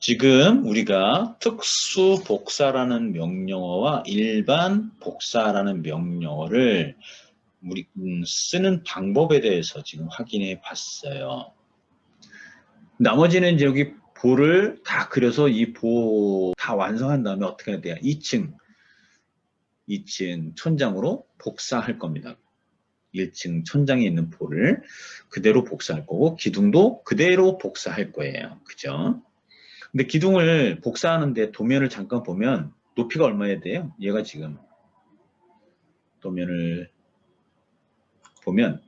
지금 우리가 특수 복사라는 명령어와 일반 복사라는 명령어를 쓰는 방법에 대해서 지금 확인해 봤어요. 나머지는 이제 여기 보를 다 그려서 이 보 다 완성한 다음에 어떻게 해야 돼요? 2층 천장으로 복사할 겁니다. 1층 천장에 있는 보를 그대로 복사할 거고 기둥도 그대로 복사할 거예요. 그죠? 근데 기둥을 복사하는데 도면을 잠깐 보면 높이가 얼마야 돼요? 얘가 지금 도면을 보면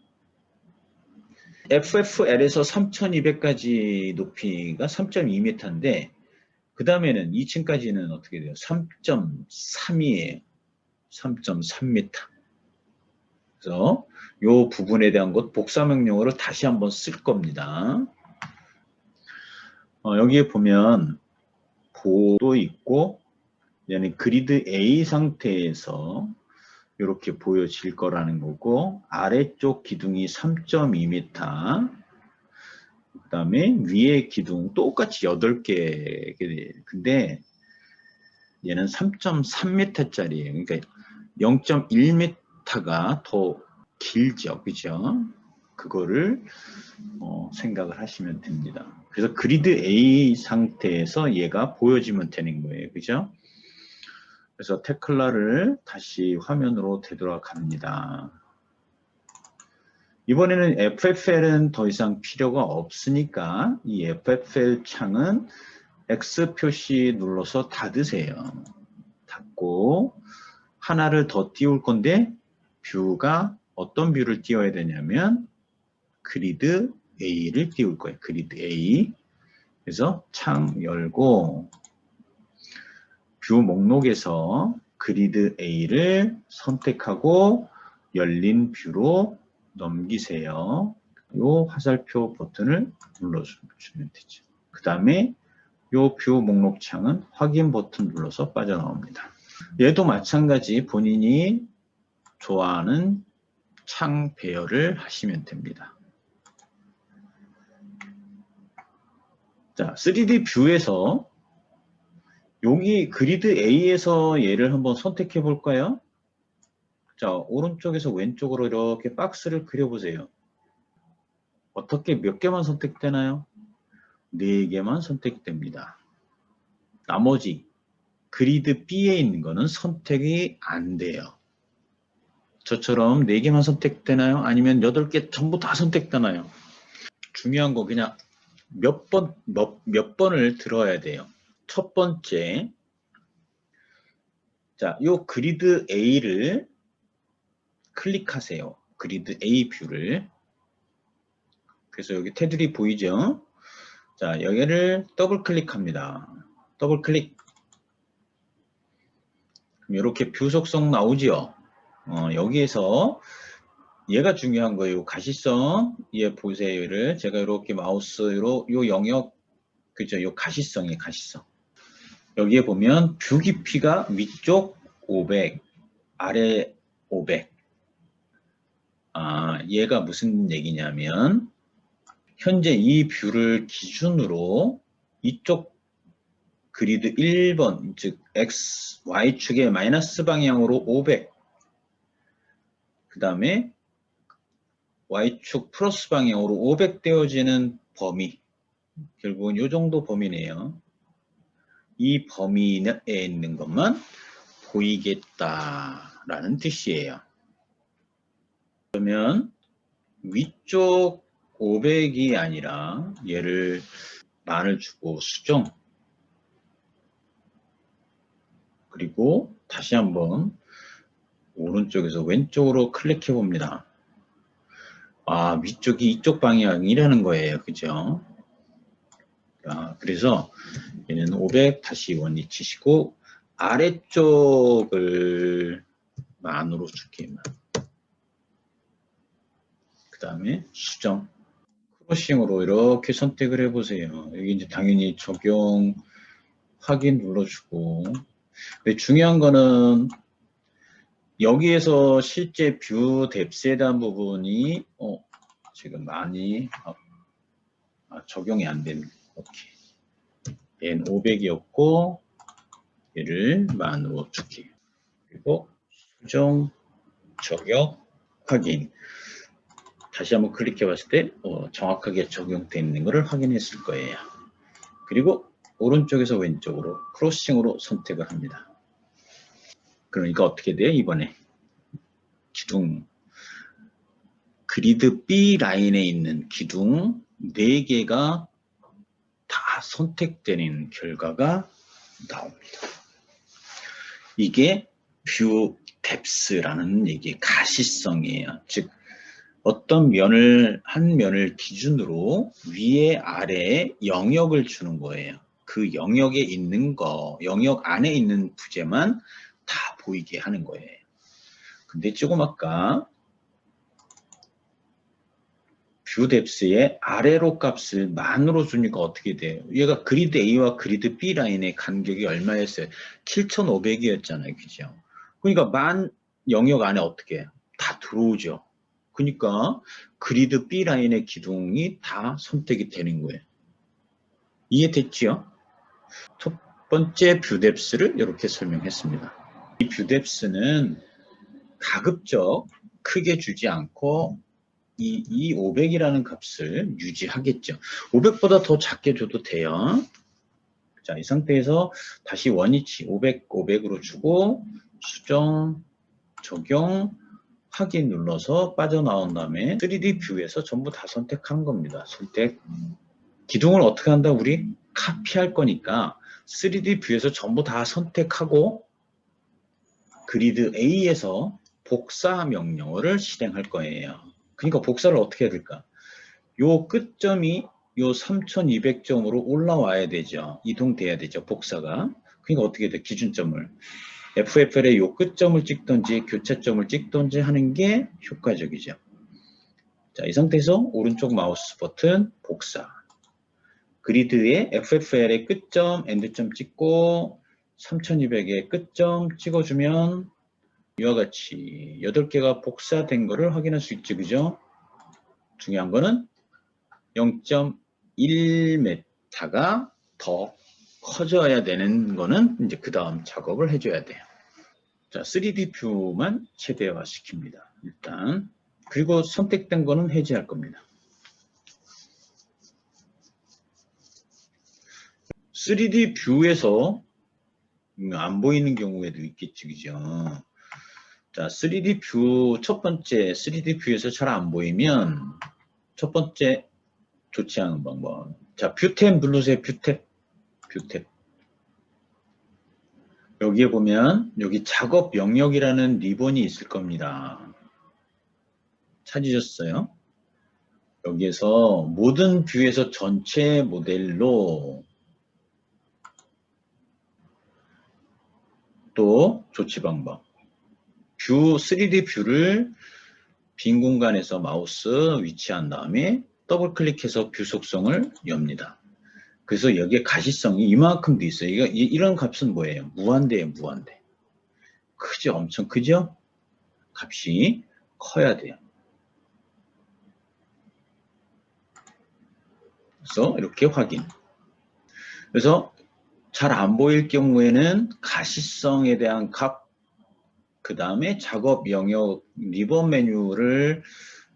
FFL에서 3200까지 높이가 3.2m인데 그 다음에는 2층까지는 어떻게 돼요? 3.3이에요. 3.3m. 그래서 이 부분에 대한 것 복사 명령어를 다시 한번 쓸 겁니다. 여기에 보면 보도 있고 얘는 그리드 A 상태에서 이렇게 보여질 거라는 거고 아래쪽 기둥이 3.2m 그 다음에 위에 기둥 똑같이 8개 근데 얘는 3.3m짜리예요. 그러니까 0.1m가 더 길죠. 그죠? 그거를 생각을 하시면 됩니다. 그래서 그리드 A 상태에서 얘가 보여지면 되는 거예요. 그죠? 그래서 테클라를 다시 화면으로 되돌아갑니다. 이번에는 FFL은 더 이상 필요가 없으니까 이 FFL 창은 X 표시 눌러서 닫으세요. 닫고 하나를 더 띄울 건데 뷰가 어떤 뷰를 띄워야 되냐면 그리드 A를 띄울 거예요. 그리드 A. 그래서 창 열고 뷰 목록에서 그리드 A를 선택하고 열린 뷰로 넘기세요. 이 화살표 버튼을 눌러주면 되죠. 그 다음에 이 뷰 목록 창은 확인 버튼 눌러서 빠져나옵니다. 얘도 마찬가지 본인이 좋아하는 창 배열을 하시면 됩니다. 자, 3D 뷰에서 여기 그리드 A에서 얘를 한번 선택해 볼까요? 자, 오른쪽에서 왼쪽으로 이렇게 박스를 그려보세요. 어떻게 몇 개만 선택되나요? 4개만 선택됩니다. 나머지 그리드 B에 있는 거는 선택이 안 돼요. 저처럼 4개만 선택되나요? 아니면 8개 전부 다 선택되나요? 중요한 거 그냥 몇 번을 들어야 돼요. 첫 번째, 자, 요 그리드 A를 클릭하세요. 그리드 A 뷰를. 그래서 여기 테두리 보이죠? 자, 여기를 더블 클릭합니다. 더블 클릭. 이렇게 뷰 속성 나오죠? 여기에서 얘가 중요한 거예요. 가시성. 얘 보세요. 얘를 제가 이렇게 마우스로 요 영역, 그죠? 요 가시성이에요. 가시성. 여기에 보면 뷰 깊이가 위쪽 500, 아래 500. 얘가 무슨 얘기냐면 현재 이 뷰를 기준으로 이쪽 그리드 1번, 즉 X, Y축의 마이너스 방향으로 500, 그 다음에 Y축 플러스 방향으로 500 되어지는 범위, 결국은 이 정도 범위네요. 이 범위에 있는 것만 보이겠다라는 뜻이에요. 그러면 위쪽 500이 아니라 얘를 만을 주고 수정, 그리고 다시 한번 오른쪽에서 왼쪽으로 클릭해 봅니다. 위쪽이 이쪽 방향이라는 거예요. 그죠? 그래서 얘는 500 다시 원위 치시고 아래쪽을 만으로 줄게요. 그 다음에 수정, 크로싱으로 이렇게 선택을 해보세요. 여기 이제 당연히 적용, 확인 눌러주고. 근데 중요한 거는 여기에서 실제 뷰 뎁스에 대한 부분이 지금 많이 적용이 안 됩니다. 오케이. 얘는 500이었고 얘를 만으로 줄게. 그리고 수정 저격 확인. 다시 한번 클릭해 봤을 때 정확하게 적용되어 있는 것을 확인했을 거예요. 그리고 오른쪽에서 왼쪽으로 크로싱으로 선택을 합니다. 그러니까 어떻게 돼요? 이번에 기둥 그리드 B 라인에 있는 기둥 4개가 다 선택되는 결과가 나옵니다. 이게 뷰 뎁스라는 얘기, 가시성이에요. 즉 어떤 면을 한 면을 기준으로 위에 아래에 영역을 주는 거예요. 그 영역에 있는 거, 영역 안에 있는 부재만 다 보이게 하는 거예요. 근데 조금 아까 뷰 뎁스의 아래로 값을 만으로 주니까 어떻게 돼요? 얘가 그리드 A와 그리드 B 라인의 간격이 얼마였어요? 7,500이었잖아요. 그죠? 그러니까 만 영역 안에 어떻게 해요? 다 들어오죠. 그러니까 그리드 B 라인의 기둥이 다 선택이 되는 거예요. 이해됐죠? 첫 번째 뷰 뎁스를 이렇게 설명했습니다. 이 뷰 뎁스는 가급적 크게 주지 않고 이 500이라는 값을 유지하겠죠. 500보다 더 작게 줘도 돼요. 자, 이 상태에서 다시 원위치 500, 500으로 주고 수정, 적용, 확인 눌러서 빠져나온 다음에 3D 뷰에서 전부 다 선택한 겁니다. 선택. 기둥을 어떻게 한다? 우리 카피할 거니까 3D 뷰에서 전부 다 선택하고 그리드 A에서 복사 명령어를 실행할 거예요. 그러니까 복사를 어떻게 해야 될까? 요 끝점이 요 3200점으로 올라와야 되죠. 이동돼야 되죠. 복사가. 그러니까 어떻게 돼? 기준점을. FFL에 요 끝점을 찍든지 교차점을 찍든지 하는 게 효과적이죠. 자, 이 상태에서 오른쪽 마우스 버튼 복사. 그리드에 FFL의 끝점, 엔드점 찍고 3200의 끝점 찍어주면 이와 같이 8개가 복사된 거를 확인할 수 있죠. 그죠? 중요한 거는 0.1m가 더 커져야 되는 거는 이제 그 다음 작업을 해줘야 돼요. 자, 3D 뷰만 최대화 시킵니다. 일단. 그리고 선택된 거는 해제할 겁니다. 3D 뷰에서 안 보이는 경우에도 있겠지, 그죠? 자, 3D 뷰, 첫 번째 3D 뷰에서 잘 안 보이면 첫 번째 좋지 않은 방법. 자, 뷰탭 누르세요. 뷰탭. 여기에 보면 여기 작업 영역이라는 리본이 있을 겁니다. 찾으셨어요? 여기에서 모든 뷰에서 전체 모델로 또 조치 방법. 뷰 3D 뷰를 빈 공간에서 마우스 위치한 다음에 더블 클릭해서 뷰 속성을 엽니다. 그래서 여기에 가시성이 이만큼 돼 있어요. 이런 값은 뭐예요? 무한대예요, 무한대. 크죠? 엄청 크죠? 값이 커야 돼요. 그래서 이렇게 확인. 그래서 잘 안 보일 경우에는 가시성에 대한 값, 그 다음에 작업 영역 리본 메뉴를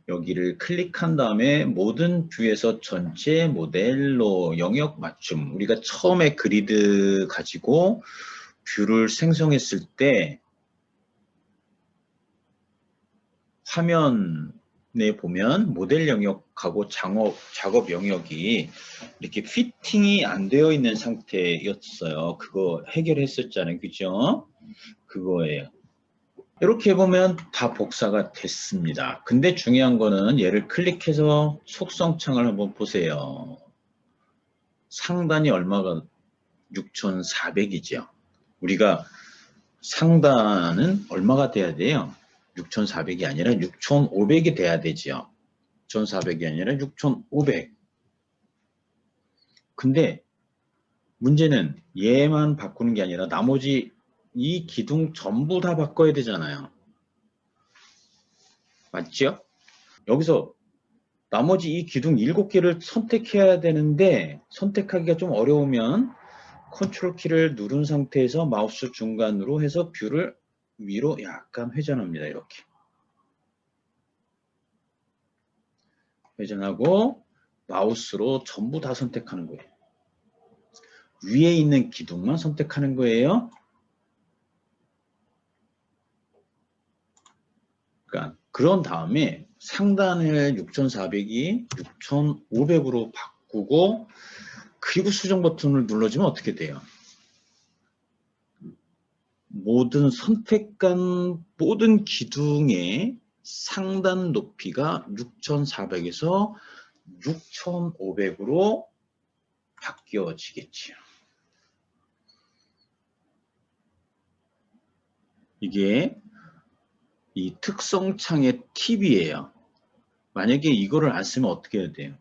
여기를 클릭한 다음에 모든 뷰에서 전체 모델로 영역 맞춤. 우리가 처음에 그리드 가지고 뷰를 생성했을 때 화면에 보면 모델 영역하고 작업 영역이 이렇게 피팅이 안 되어 있는 상태였어요. 그거 해결했었잖아요. 그죠? 그거예요. 이렇게 보면 다 복사가 됐습니다. 근데 중요한 거는 얘를 클릭해서 속성창을 한번 보세요. 상단이 얼마가 6,400이죠. 우리가 상단은 얼마가 돼야 돼요? 6,400이 아니라 6,500이 돼야 되죠. 6,400이 아니라 6,500. 근데 문제는 얘만 바꾸는 게 아니라 나머지 이 기둥 전부 다 바꿔야 되잖아요. 맞죠? 여기서 나머지 이 기둥 7개를 선택해야 되는데 선택하기가 좀 어려우면 컨트롤 키를 누른 상태에서 마우스 중간으로 해서 뷰를 위로 약간 회전합니다. 이렇게. 회전하고 마우스로 전부 다 선택하는 거예요. 위에 있는 기둥만 선택하는 거예요. 그러니까 그런 다음에 상단을 6400이 6500으로 바꾸고 그리고 수정 버튼을 눌러주면 어떻게 돼요? 모든 선택한 모든 기둥의 상단 높이가 6400에서 6500으로 바뀌어지겠지요. 이게 이 특성창의 팁이에요. 만약에 이거를 안 쓰면 어떻게 해야 돼요?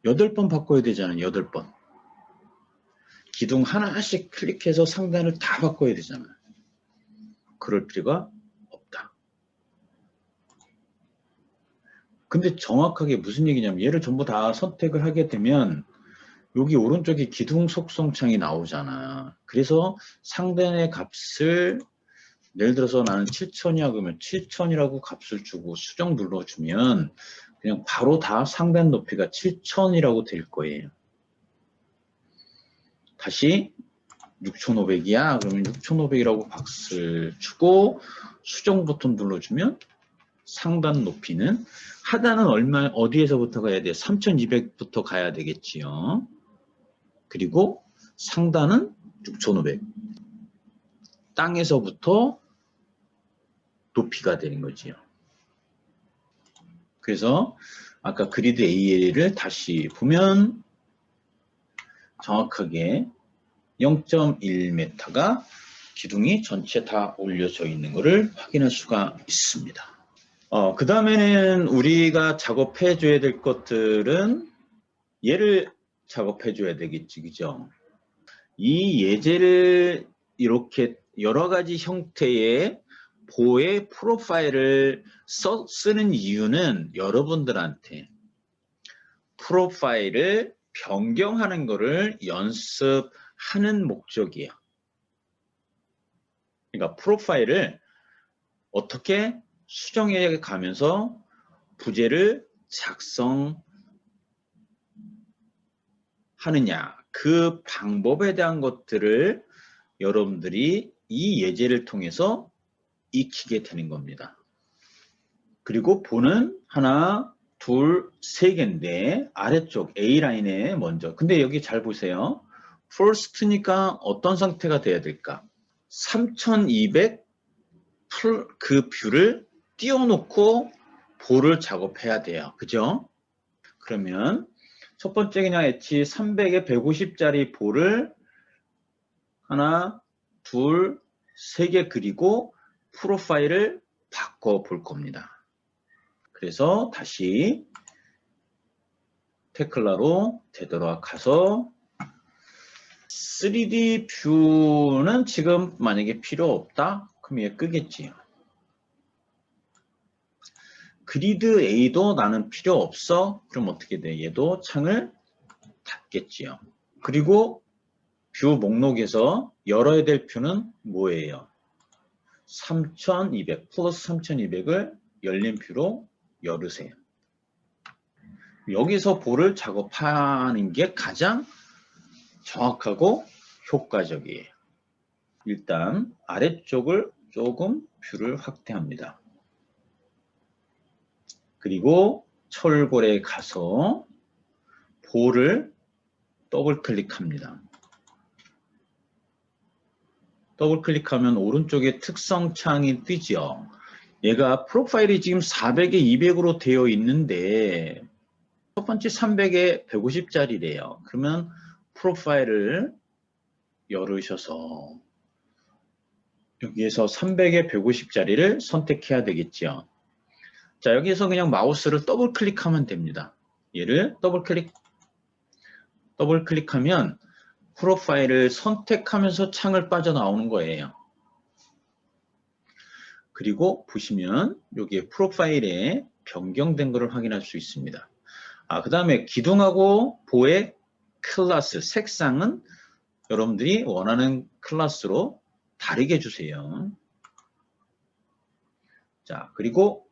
8번 바꿔야 되잖아요. 8번. 기둥 하나씩 클릭해서 상단을 다 바꿔야 되잖아요. 그럴 필요가 없다. 근데 정확하게 무슨 얘기냐면 얘를 전부 다 선택을 하게 되면 여기 오른쪽에 기둥 속성 창이 나오잖아. 그래서 상단의 값을 예를 들어서 나는 7000이야 그러면 7000이라고 값을 주고 수정 눌러주면 그냥 바로 다 상단 높이가 7000이라고 될 거예요. 다시 6500이야 그러면 6500이라고 값을 주고 수정 버튼 눌러주면 상단 높이는 하단은 얼마 어디에서부터 가야 돼요? 3200부터 가야 되겠지요. 그리고 상단은 6500. 땅에서부터 높이가 되는 거지요. 그래서 아까 그리드 AL을 다시 보면 정확하게 0.1m가 기둥이 전체 다 올려져 있는 것을 확인할 수가 있습니다. 그 다음에는 우리가 작업해 줘야 될 것들은 얘를 작업해 줘야 되겠지, 그죠? 이 예제를 이렇게 여러 가지 형태의 보의 프로파일을 쓰는 이유는 여러분들한테 프로파일을 변경하는 것을 연습하는 목적이에요. 그러니까 프로파일을 어떻게 수정해 가면서 부제를 작성하느냐, 그 방법에 대한 것들을 여러분들이 이 예제를 통해서 익히게 되는 겁니다. 그리고 보는 하나, 둘, 세 개인데 아래쪽 A라인에 먼저. 근데 여기 잘 보세요. first니까 어떤 상태가 돼야 될까? 3200 그 뷰를 띄워놓고 볼을 작업해야 돼요. 그죠? 그러면 첫 번째 그냥 엣지 300에 150짜리 볼을 하나, 둘, 세 개 그리고 프로파일을 바꿔 볼 겁니다. 그래서 다시 테클라로 되돌아가서 3D 뷰는 지금 만약에 필요 없다? 그럼 얘 끄겠지요. 그리드 A도 나는 필요 없어? 그럼 어떻게 돼? 얘도 창을 닫겠지요. 그리고 뷰 목록에서 열어야 될 뷰는 뭐예요? 3200 플러스 3200을 열린 뷰로 열으세요. 여기서 볼을 작업하는 게 가장 정확하고 효과적이에요. 일단 아래쪽을 조금 뷰를 확대합니다. 그리고 철골에 가서 볼을 더블 클릭합니다. 더블 클릭하면 오른쪽에 특성 창이 뜨죠. 얘가 프로파일이 지금 400에 200으로 되어 있는데 첫 번째 300에 150짜리래요. 그러면 프로파일을 열으셔서 여기에서 300에 150짜리를 선택해야 되겠죠. 자, 여기에서 그냥 마우스를 더블 클릭하면 됩니다. 얘를 더블 클릭하면 프로파일을 선택하면서 창을 빠져나오는 거예요. 그리고 보시면 여기에 프로파일에 변경된 것을 확인할 수 있습니다. 그 다음에 기둥하고 보의 클래스, 색상은 여러분들이 원하는 클래스로 다르게 주세요. 자, 그리고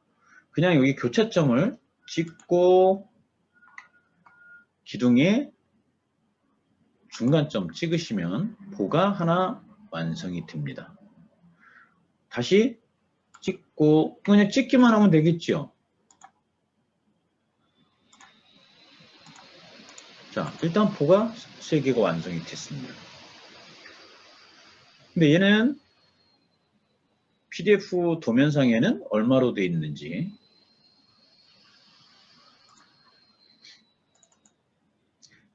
그냥 여기 교차점을 찍고 기둥에 중간점 찍으시면 보가 하나 완성이 됩니다. 다시 찍고 그냥 찍기만 하면 되겠죠. 자, 일단 보가 3개가 완성이 됐습니다. 근데 얘는 PDF 도면상에는 얼마로 되어 있는지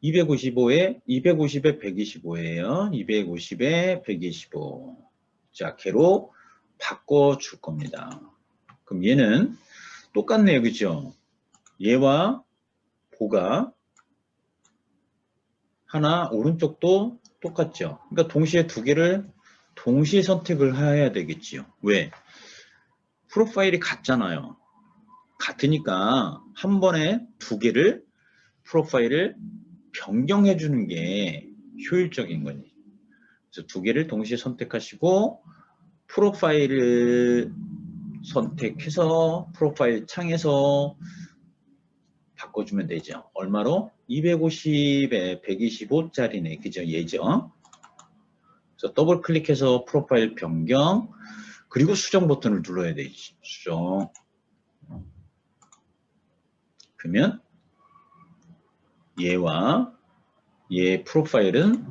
250에 125예요. 250에 125. 자, 걔로 바꿔줄 겁니다. 그럼 얘는 똑같네요. 그죠? 얘와 보가 하나 오른쪽도 똑같죠. 그러니까 동시에 두 개를 동시에 선택을 해야 되겠지요. 왜? 프로파일이 같잖아요. 같으니까 한 번에 두 개를 프로파일을 변경해 주는 게 효율적인 거니. 그래서 두 개를 동시에 선택하시고 프로파일을 선택해서 프로파일 창에서 바꿔주면 되죠. 얼마로? 250에 125짜리네. 그죠? 얘죠. 그래서 더블 클릭해서 프로파일 변경 그리고 수정 버튼을 눌러야 되지. 수정. 그러면 얘와 얘 프로파일은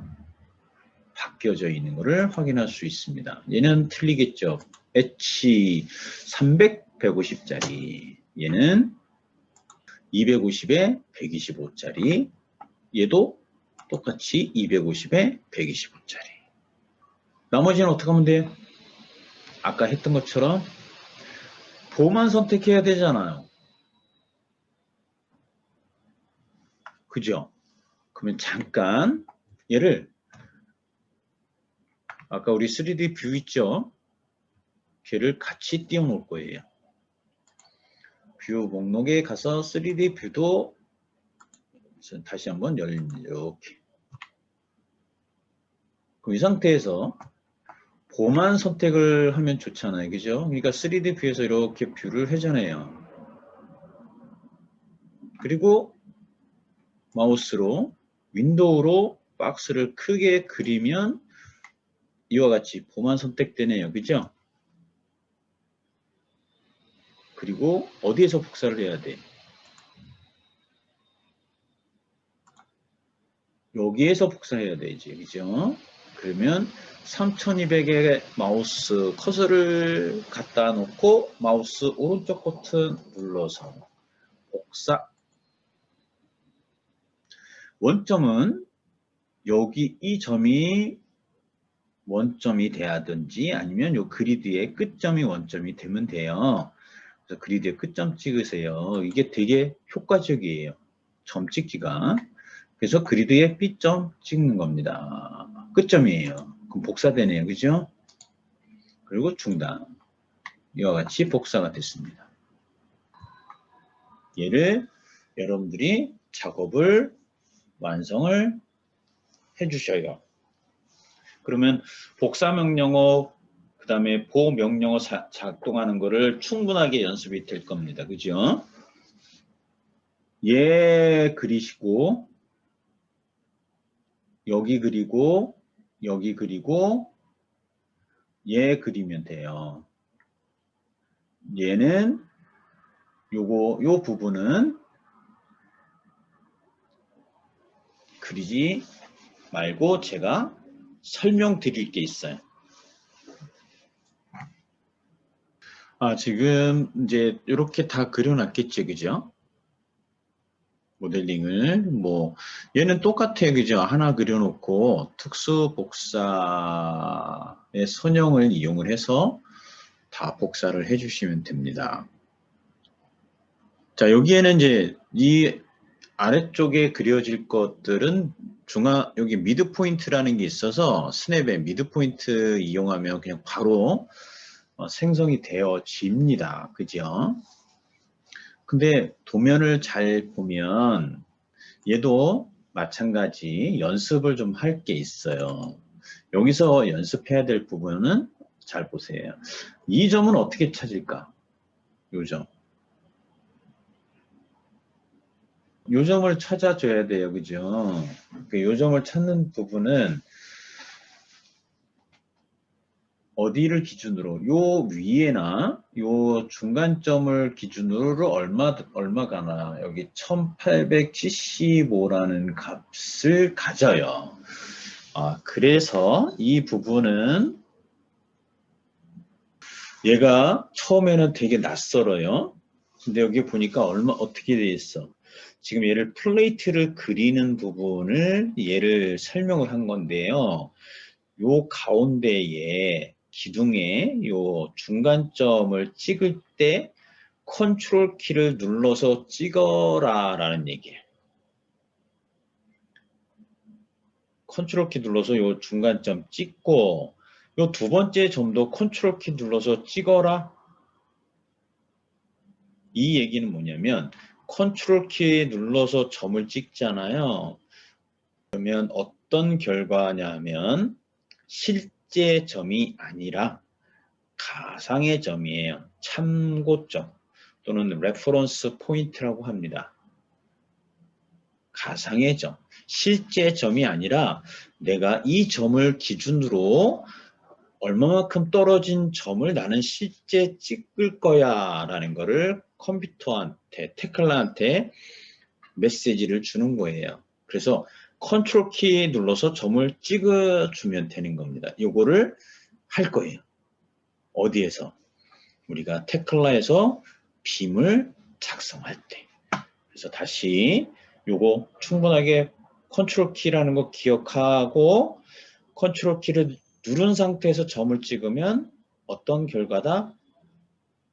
바뀌어져 있는 것을 확인할 수 있습니다. 얘는 틀리겠죠. H 300, 150짜리. 얘는 250에 125짜리. 얘도 똑같이 250에 125짜리. 나머지는 어떻게 하면 돼요? 아까 했던 것처럼 보만 선택해야 되잖아요. 그죠? 그러면 잠깐 얘를 아까 우리 3D 뷰 있죠? 걔를 같이 띄워 놓을 거예요. 뷰 목록에 가서 3D 뷰도 다시 한번 이렇게. 그럼 이 상태에서 보만 선택을 하면 좋잖아요. 그죠? 그러니까 3D 뷰에서 이렇게 뷰를 회전해요. 그리고 마우스로 윈도우로 박스를 크게 그리면 이와 같이 보만 선택되네요. 그죠? 그리고 어디에서 복사를 해야 돼? 여기에서 복사해야 되지. 그죠? 그러면 3200에 마우스 커서를 갖다 놓고 마우스 오른쪽 버튼 눌러서 복사. 원점은 여기 이 점이 원점이 돼야든지 아니면 요 그리드의 끝점이 원점이 되면 돼요. 그래서 그리드의 끝점 찍으세요. 이게 되게 효과적이에요. 점 찍기가. 그래서 그리드의 B점 찍는 겁니다. 끝점이에요. 그럼 복사되네요. 그죠? 그리고 중단. 이와 같이 복사가 됐습니다. 얘를 여러분들이 작업을 완성을 해주셔요. 그러면 복사 명령어 그 다음에 보 명령어 작동하는 거를 충분하게 연습이 될 겁니다. 그죠? 얘 그리시고 여기 그리고 여기 그리고 얘 그리면 돼요. 얘는 요 부분은 그리지 말고 제가 설명드릴 게 있어요. 지금 이제 이렇게 다 그려놨겠죠, 그죠? 모델링을 얘는 똑같아요, 그죠? 하나 그려놓고 특수 복사의 선형을 이용을 해서 다 복사를 해주시면 됩니다. 자, 여기에는 이제 이 아래쪽에 그려질 것들은 여기 미드 포인트라는 게 있어서 스냅의 미드 포인트 이용하면 그냥 바로 생성이 되어집니다. 그죠? 근데 도면을 잘 보면 얘도 마찬가지 연습을 좀 할 게 있어요. 여기서 연습해야 될 부분은 잘 보세요. 이 점은 어떻게 찾을까? 요 점. 요 점을 찾아줘야 돼요. 그죠? 요 점을 찾는 부분은 어디를 기준으로? 요 위에나 요 중간점을 기준으로 얼마가나 여기 1875라는 값을 가져요. 그래서 이 부분은 얘가 처음에는 되게 낯설어요. 근데 여기 보니까 어떻게 돼 있어? 지금 얘를 플레이트를 그리는 부분을 얘를 설명을 한 건데요. 요 가운데에 기둥에 요 중간점을 찍을 때 컨트롤 키를 눌러서 찍어라 라는 얘기예요. 컨트롤 키 눌러서 요 중간점 찍고 요 두 번째 점도 컨트롤 키 눌러서 찍어라. 이 얘기는 뭐냐면 컨트롤 키 눌러서 점을 찍잖아요. 그러면 어떤 결과냐면 실제 점이 아니라 가상의 점이에요. 참고점 또는 레퍼런스 포인트라고 합니다. 가상의 점. 실제 점이 아니라 내가 이 점을 기준으로 얼마만큼 떨어진 점을 나는 실제 찍을 거야 라는 거를 컴퓨터한테, 테클라한테 메시지를 주는 거예요. 그래서 컨트롤 키 눌러서 점을 찍어주면 되는 겁니다. 요거를 할 거예요. 어디에서? 우리가 테클라에서 빔을 작성할 때. 그래서 다시 요거 충분하게 컨트롤 키라는 거 기억하고 컨트롤 키를 누른 상태에서 점을 찍으면 어떤 결과다?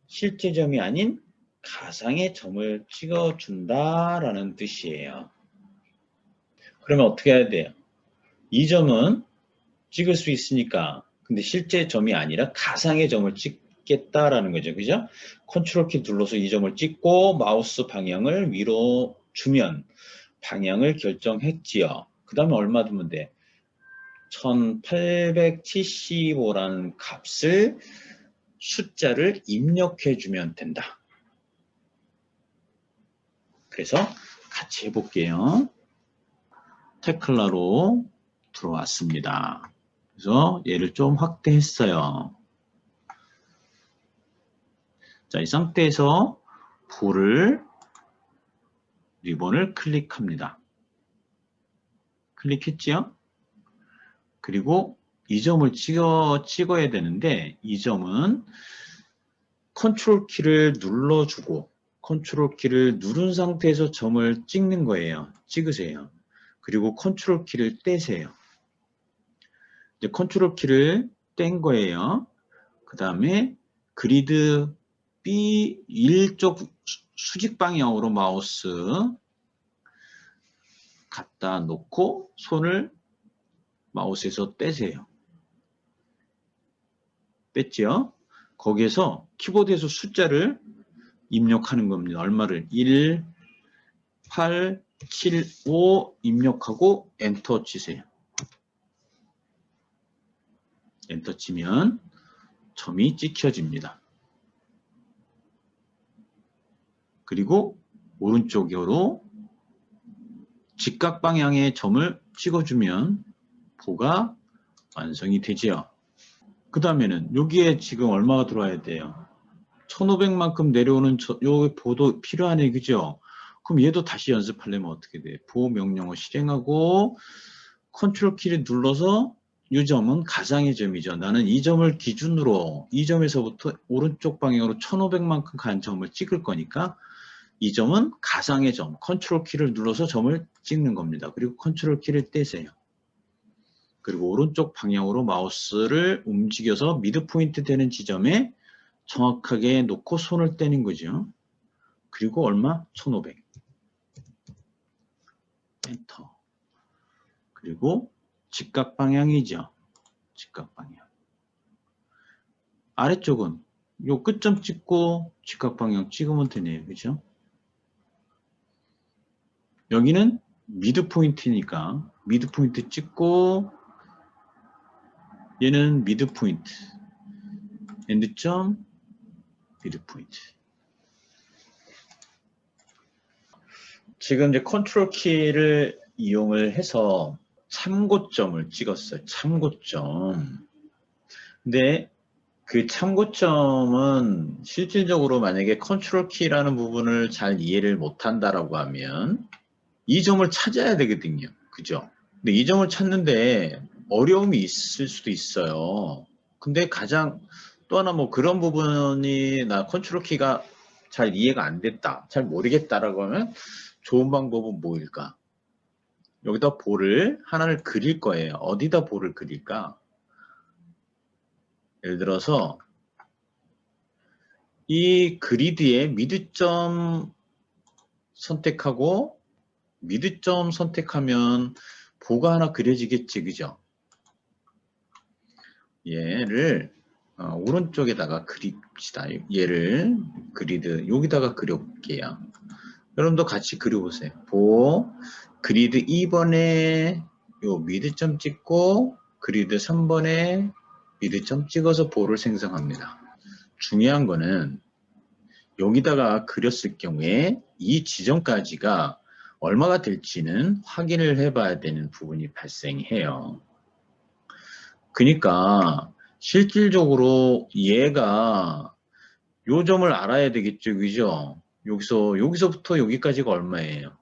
실제 점이 아닌 가상의 점을 찍어준다라는 뜻이에요. 그러면 어떻게 해야 돼요? 이 점은 찍을 수 있으니까 근데 실제 점이 아니라 가상의 점을 찍겠다라는 거죠. 그죠? 컨트롤 키 눌러서 이 점을 찍고 마우스 방향을 위로 주면 방향을 결정했지요. 그 다음에 얼마 두면 돼? 1875라는 값을 숫자를 입력해 주면 된다. 그래서 같이 해볼게요. 테클라로 들어왔습니다. 그래서 얘를 좀 확대했어요. 자, 이 상태에서 리본을 클릭합니다. 클릭했지요? 그리고 이 점을 찍어야 되는데 이 점은 컨트롤 키를 눌러주고 컨트롤 키를 누른 상태에서 점을 찍는 거예요. 찍으세요. 그리고 컨트롤 키를 떼세요. 이제 컨트롤 키를 뗀 거예요. 그 다음에 그리드 B1 쪽 수직 방향으로 마우스 갖다 놓고 손을 마우스에서 떼세요. 뺐죠? 거기에서 키보드에서 숫자를 입력하는 겁니다. 얼마를? 1, 8, 7, 5 입력하고 엔터 치세요. 엔터 치면 점이 찍혀집니다. 그리고 오른쪽으로 직각 방향의 점을 찍어주면 보가 완성이 되지요. 그 다음에는 여기에 지금 얼마가 들어와야 돼요? 1500만큼 내려오는 요 보도 필요하네, 그죠? 그럼 얘도 다시 연습하려면 어떻게 돼? 보호 명령어 실행하고 컨트롤 키를 눌러서 이 점은 가상의 점이죠. 나는 이 점을 기준으로 이 점에서부터 오른쪽 방향으로 1500만큼 간 점을 찍을 거니까 이 점은 가상의 점, 컨트롤 키를 눌러서 점을 찍는 겁니다. 그리고 컨트롤 키를 떼세요. 그리고 오른쪽 방향으로 마우스를 움직여서 미드 포인트 되는 지점에 정확하게 놓고 손을 떼는 거죠. 그리고 얼마? 1500. 엔터. 그리고 직각 방향이죠. 직각 방향. 아래쪽은 요 끝점 찍고 직각 방향 찍으면 되네요. 그죠? 여기는 미드 포인트니까 미드 포인트 찍고 얘는 미드 포인트 엔드점 미드 포인트. 지금 이제 컨트롤 키를 이용을 해서 참고점을 찍었어요. 참고점. 근데 그 참고점은 실질적으로 만약에 컨트롤 키라는 부분을 잘 이해를 못한다라고 하면 이 점을 찾아야 되거든요. 그죠? 근데 이 점을 찾는데 어려움이 있을 수도 있어요. 근데 가장 또 하나 뭐 그런 부분이 나 컨트롤 키가 잘 이해가 안 됐다, 잘 모르겠다라고 하면 좋은 방법은 뭐일까? 여기다 볼을 하나를 그릴 거예요. 어디다 볼을 그릴까? 예를 들어서 이 그리드에 미드점 선택하고 미드점 선택하면 보가 하나 그려지겠지, 그죠? 얘를 오른쪽에다가 그립시다. 얘를 그리드 여기다가 그려볼게요. 여러분도 같이 그려보세요. 보 그리드 2번에 요 미드점 찍고 그리드 3번에 미드점 찍어서 보를 생성합니다. 중요한 거는 여기다가 그렸을 경우에 이 지점까지가 얼마가 될지는 확인을 해봐야 되는 부분이 발생해요. 그러니까 실질적으로 얘가 요 점을 알아야 되겠죠, 그죠? 여기서부터 여기까지가 얼마예요?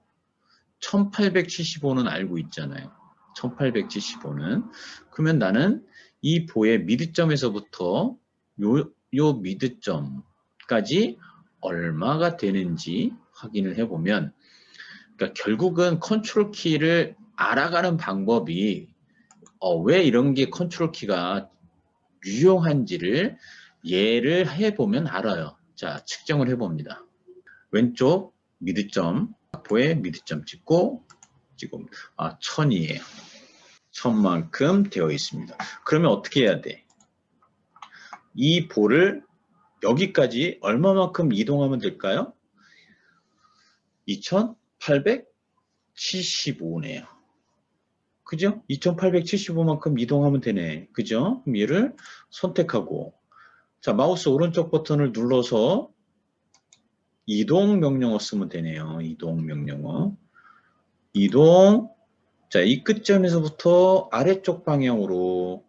1875는 알고 있잖아요. 1875는. 그러면 나는 이 보의 미드점에서부터 요 미드점까지 얼마가 되는지 확인을 해보면, 그러니까 결국은 컨트롤 키를 알아가는 방법이 왜 이런 게 컨트롤 키가 유용한지를 예를 해보면 알아요. 자, 측정을 해봅니다. 왼쪽 미드점, 보에 미드점 찍고 지금 1000이에요. 1000만큼 되어 있습니다. 그러면 어떻게 해야 돼? 이 볼을 여기까지 얼마만큼 이동하면 될까요? 2875네요. 그죠? 2875만큼 이동하면 되네. 그죠? 그럼 얘를 선택하고, 자, 마우스 오른쪽 버튼을 눌러서 이동 명령어 쓰면 되네요. 이동 명령어. 이동. 자, 이 끝점에서부터 아래쪽 방향으로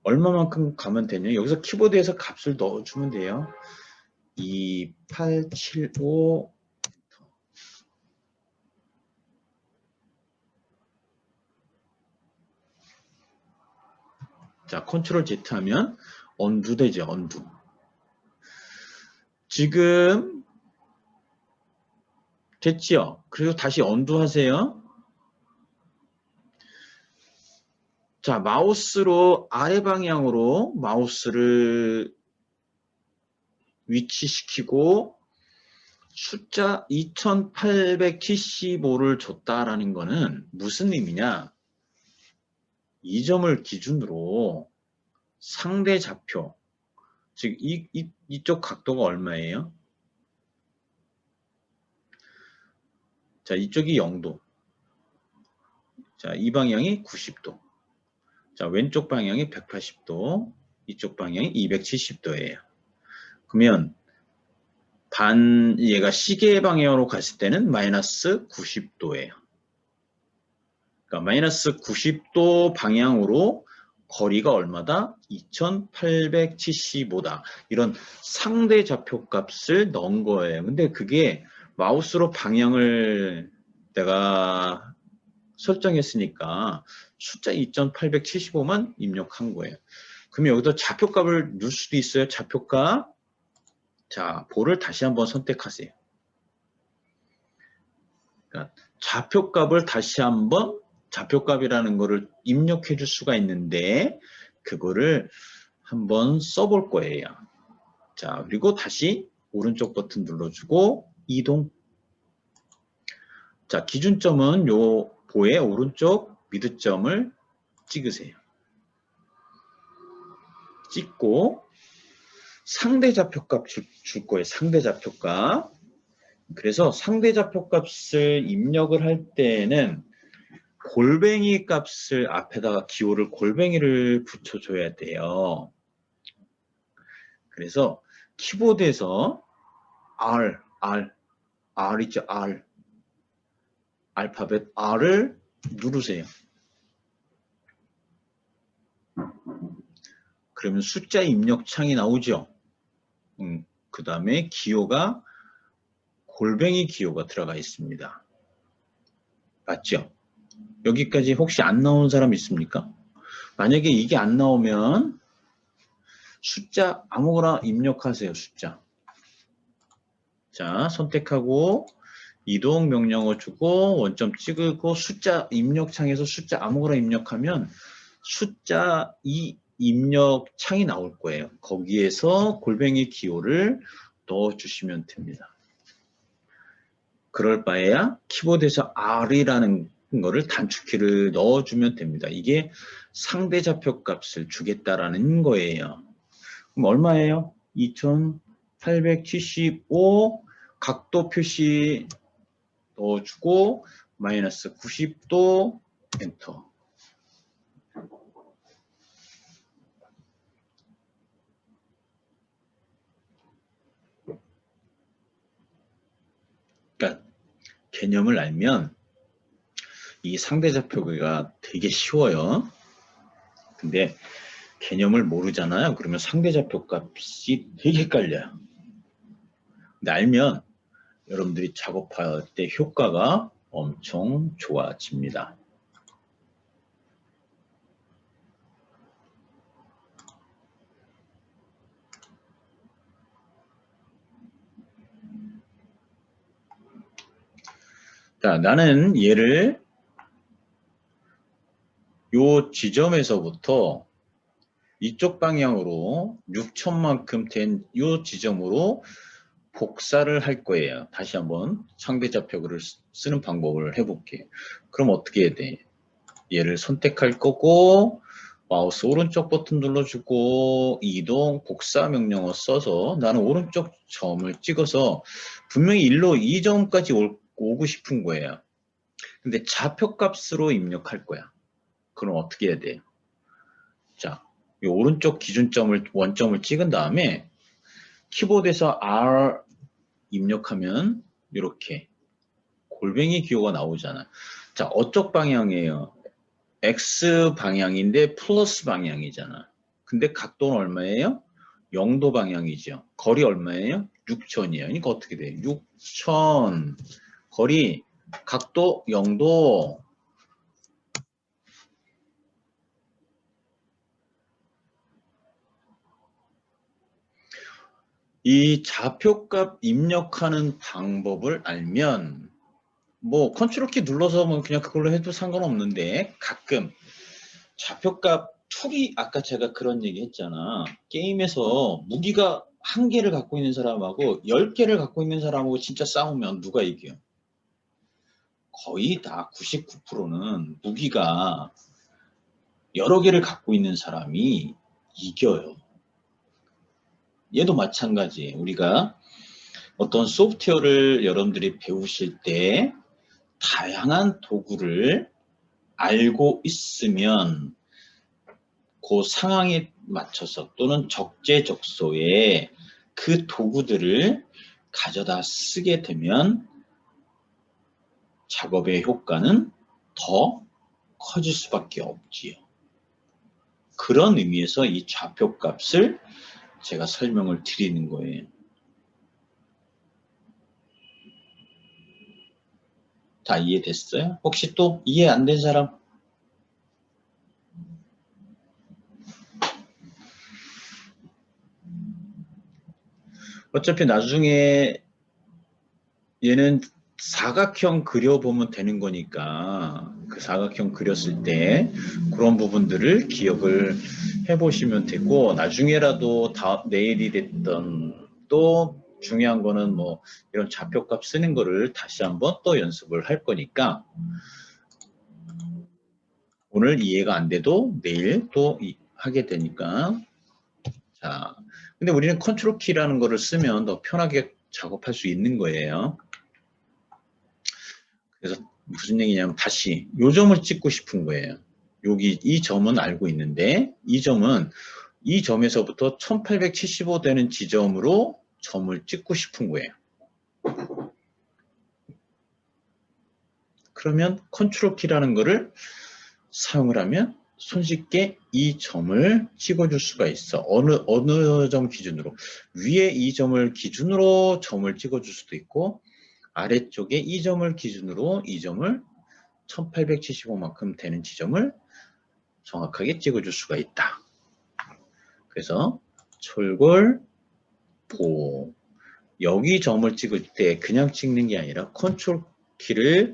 얼마만큼 가면 되냐? 여기서 키보드에서 값을 넣어주면 돼요. 2875. 자, 컨트롤 Z 하면 언두 되죠, 언두. 지금 됐지요? 그리고 다시 언두 하세요. 자, 마우스로 아래 방향으로 마우스를 위치시키고 숫자 2875를 줬다라는 거는 무슨 의미냐? 이 점을 기준으로 상대 좌표, 즉 이쪽 각도가 얼마예요? 자, 이쪽이 0도. 자, 이 방향이 90도. 자, 왼쪽 방향이 180도. 이쪽 방향이 270도예요. 그러면 얘가 시계 방향으로 갔을 때는 마이너스 90도예요. 그러니까 마이너스 90도 방향으로 거리가 얼마다? 2875다. 이런 상대 좌표 값을 넣은 거예요. 근데 그게 마우스로 방향을 내가 설정했으니까 숫자 2875만 입력한 거예요. 그러면 여기다 좌표값을 넣을 수도 있어요. 좌표값. 자, 볼을 다시 한번 선택하세요. 그러니까 좌표값을 다시 한번 좌표값이라는 거를 입력해 줄 수가 있는데 그거를 한번 써볼 거예요. 자, 그리고 다시 오른쪽 버튼 눌러주고 이동. 자, 기준점은 요 보의 오른쪽 미드점을 찍으세요. 찍고 상대 좌표값 줄 거예요. 상대 좌표값. 그래서 상대 좌표값을 입력을 할 때는 골뱅이 값을 앞에다가 기호를 골뱅이를 붙여줘야 돼요. 그래서 키보드에서 R 있죠? R. 알파벳 R을 누르세요. 그러면 숫자 입력 창이 나오죠? 그 다음에 기호가 골뱅이 기호가 들어가 있습니다. 맞죠? 여기까지 혹시 안 나오는 사람 있습니까? 만약에 이게 안 나오면 숫자 아무거나 입력하세요. 숫자. 자, 선택하고 이동 명령어 주고 원점 찍고 숫자 입력 창에서 숫자 아무거나 입력하면 숫자 입력 창이 나올 거예요. 거기에서 골뱅이 기호를 넣어주시면 됩니다. 그럴 바에야 키보드에서 R이라는 거를 단축키를 넣어주면 됩니다. 이게 상대 좌표 값을 주겠다라는 거예요. 그럼 얼마예요? 2875 각도 표시 넣어주고 마이너스 90도 엔터. 그러니까 개념을 알면 이 상대 좌표가 되게 쉬워요. 근데 개념을 모르잖아요. 그러면 상대 좌표 값이 되게 헷갈려요. 근데 알면 여러분들이 작업할 때 효과가 엄청 좋아집니다. 자, 나는 얘를 요 지점에서부터 이쪽 방향으로 6천만큼 된 요 지점으로 복사를 할 거예요. 다시 한번 상대 좌표를 쓰는 방법을 해볼게요. 그럼 어떻게 해야 돼? 얘를 선택할 거고 마우스 오른쪽 버튼 눌러주고 이동 복사 명령어 써서 나는 오른쪽 점을 찍어서 분명히 일로 이 점까지 오고 싶은 거예요. 근데 좌표값으로 입력할 거야. 그럼 어떻게 해야 돼요? 자, 이 오른쪽 기준점을 원점을 찍은 다음에 키보드에서 R 입력하면 이렇게 골뱅이 기호가 나오잖아. 자, 어쪽 방향이에요? X 방향인데 플러스 방향이잖아. 근데 각도는 얼마예요? 0도 방향이죠. 거리 얼마예요? 6천이에요. 그러니까 어떻게 돼요? 6천 거리 각도 0도. 이 좌표값 입력하는 방법을 알면 뭐 컨트롤 키 눌러서 뭐 그냥 그걸로 해도 상관없는데 가끔 좌표값 툴이 아까 제가 그런 얘기 했잖아. 게임에서 무기가 1개를 갖고 있는 사람하고 10개를 갖고 있는 사람하고 진짜 싸우면 누가 이겨요? 거의 다 99%는 무기가 여러 개를 갖고 있는 사람이 이겨요. 얘도 마찬가지예요. 우리가 어떤 소프트웨어를 여러분들이 배우실 때 다양한 도구를 알고 있으면 그 상황에 맞춰서 또는 적재적소에 그 도구들을 가져다 쓰게 되면 작업의 효과는 더 커질 수밖에 없지요. 그런 의미에서 이 좌표값을 제가 설명을 드리는 거예요. 다 이해됐어요? 혹시 또 이해 안 된 사람? 어차피 나중에 얘는 사각형 그려보면 되는 거니까 그 사각형 그렸을 때 그런 부분들을 기억을 해보시면 되고 나중에라도 내일이 됐던 또 중요한 거는 뭐 이런 좌표값 쓰는 거를 다시 한번 또 연습을 할 거니까 오늘 이해가 안 돼도 내일 또 하게 되니까 자 근데 우리는 컨트롤 키라는 거를 쓰면 더 편하게 작업할 수 있는 거예요. 그래서 무슨 얘기냐면 다시 요 점을 찍고 싶은 거예요. 여기 이 점은 알고 있는데 이 점은 이 점에서부터 1875 되는 지점으로 점을 찍고 싶은 거예요. 그러면 컨트롤 키라는 거를 사용을 하면 손쉽게 이 점을 찍어줄 수가 있어. 어느 점 기준으로. 위에 이 점을 기준으로 점을 찍어줄 수도 있고 아래쪽에 이 점을 기준으로 이 점을 1875만큼 되는 지점을 정확하게 찍어줄 수가 있다. 그래서 철골, 보 여기 점을 찍을 때 그냥 찍는 게 아니라 컨트롤 키를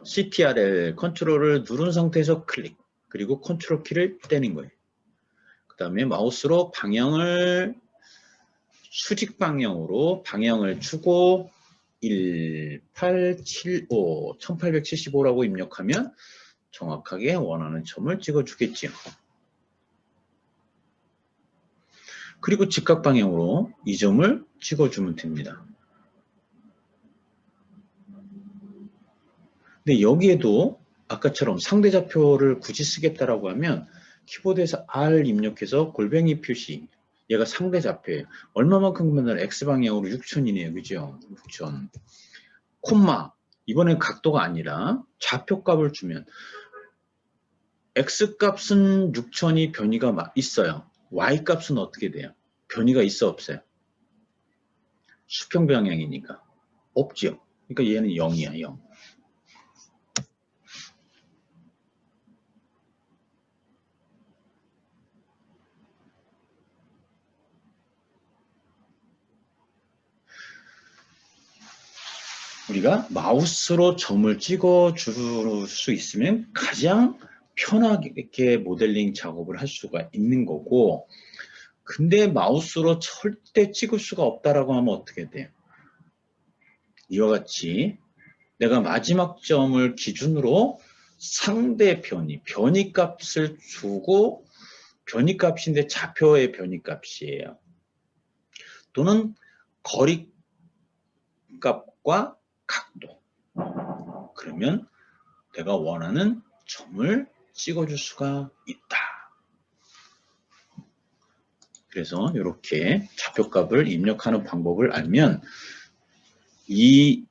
CTRL 컨트롤을 누른 상태에서 클릭 그리고 컨트롤 키를 떼는 거예요. 그 다음에 마우스로 방향을 수직 방향으로 방향을 주고 1875, 1875라고 입력하면 정확하게 원하는 점을 찍어주겠지요. 그리고 직각 방향으로 이 점을 찍어주면 됩니다. 근데 여기에도 아까처럼 상대 좌표를 굳이 쓰겠다라고 하면 키보드에서 R 입력해서 골뱅이 표시 얘가 상대 좌표예요. 얼마만큼 그러면 X방향으로 6000이네요. 그죠? 6000 콤마 이번엔 각도가 아니라 좌표값을 주면 X값은 6000이 변이가 있어요. Y값은 어떻게 돼요? 변이가 있어 없어요? 수평 방향이니까 없죠. 그러니까 얘는 0이야. 0. 우리가 마우스로 점을 찍어 줄 수 있으면 가장 편하게 모델링 작업을 할 수가 있는 거고 근데 마우스로 절대 찍을 수가 없다라고 하면 어떻게 돼요? 이와 같이 내가 마지막 점을 기준으로 상대 변이 값을 주고 변이 값인데 좌표의 변이 값이에요. 또는 거리 값과 각도. 그러면 내가 원하는 점을 찍어줄 수가 있다. 그래서 이렇게 좌표값을 입력하는 방법을 알면 이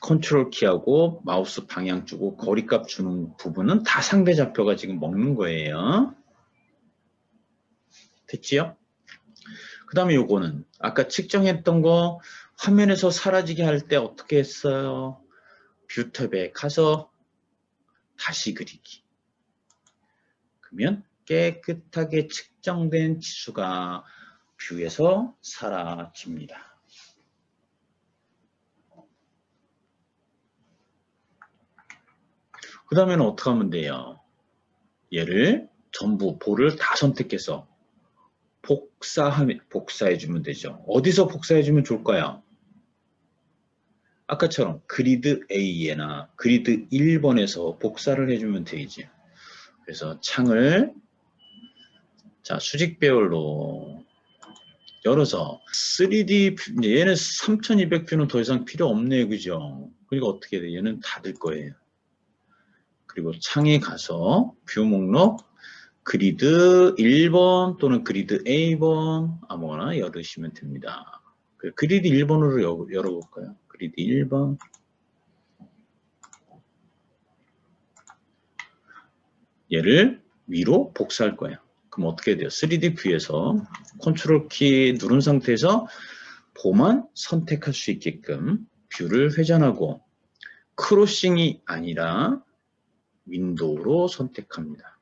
컨트롤 키하고 마우스 방향 주고 거리값 주는 부분은 다 상대 좌표가 지금 먹는 거예요. 됐지요? 그 다음에 요거는 아까 측정했던 거 화면에서 사라지게 할 때 어떻게 했어요? 뷰 탭에 가서 다시 그리기. 그러면 깨끗하게 측정된 지수가 뷰에서 사라집니다. 그 다음에는 어떻게 하면 돼요? 얘를 전부 볼을 다 선택해서 복사해주면 되죠. 어디서 복사해주면 좋을까요? 아까처럼 그리드 A에나 그리드 1번에서 복사를 해주면 되지. 그래서 창을 자 수직 배열로 열어서 3D 얘는 3200뷰는 더 이상 필요 없네요. 그죠? 그러니까 어떻게 돼? 얘는 닫을 거예요. 그리고 창에 가서 뷰 목록 그리드 1번 또는 그리드 A번 아무거나 열으시면 됩니다. 그리드 1번으로 열어볼까요? 그리드 1번 얘를 위로 복사할 거예요. 그럼 어떻게 돼요? 3D 뷰에서 컨트롤 키 누른 상태에서 보만 선택할 수 있게끔 뷰를 회전하고 크로싱이 아니라 윈도우로 선택합니다.